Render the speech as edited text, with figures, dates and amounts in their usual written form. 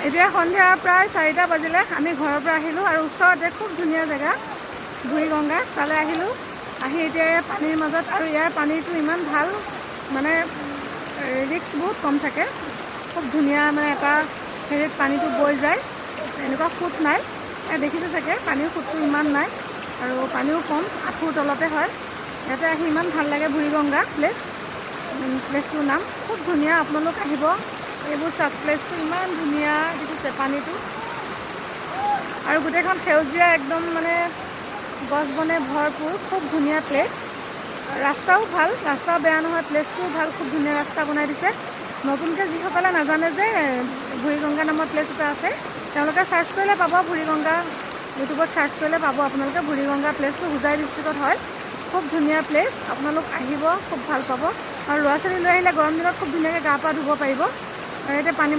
এতিয়া সন্ধিয়া প্ৰায় 4টা বাজিলে আমি ঘৰৰ পৰা আহিলোঁ আৰু ওচৰতে খুব ধুনীয়া জেগা বুঢ়ীগঙ্গা তালৈ আহিলোঁ। আহি এতিয়া পানীৰ মাজত আৰু ইয়াৰ পানীটো ইমান ভাল মানে ৰিস্ক বহুত কম থাকে। খুব ধুনীয়া মানে এটা হেৰিত পানীটো বৈ যায়, এনেকুৱা সোঁত নাই। দেখিছে চাগে পানীৰ সোঁতটো ইমান নাই আৰু পানীও কম, আঁঠুৰ তলতে হয়। ইয়াতে আহি ইমান ভাল লাগে বুঢ়ীগঙ্গা প্লেচটোৰ নাম খুব ধুনীয়া। আপোনালোক আহিব, এইবোৰ চাওক প্লেচটো ইমান ধুনীয়া দেখিছে পানীটো আৰু গোটেইখন সেউজীয়া একদম মানে গছ বনে ভৰপূৰ, খুব ধুনীয়া প্লেচ। ৰাস্তাও ভাল, ৰাস্তাও বেয়া নহয়, প্লেচটোও ভাল, খুব ধুনীয়া ৰাস্তা বনাই দিছে। নতুনকৈ যিসকলে নাজানে যে বুঢ়ীগঙ্গা নামৰ প্লেচ এটা আছে তেওঁলোকে চাৰ্চ কৰিলে পাব। বুঢ়ীগঙ্গা ইউটিউবত চাৰ্চ কৰিলে পাব আপোনালোকে। বুঢ়ীগঙ্গা প্লেচটো হোজাই ডিষ্ট্ৰিক্টত হয়। খুব ধুনীয়া প্লেচ, আপোনালোক আহিব, খুব ভাল পাব। আৰু ল'ৰা ছোৱালী লৈ আহিলে গৰম দিনত খুব ধুনীয়াকৈ গা পা ধুব পাৰিব। আৰু এতিয়া পানী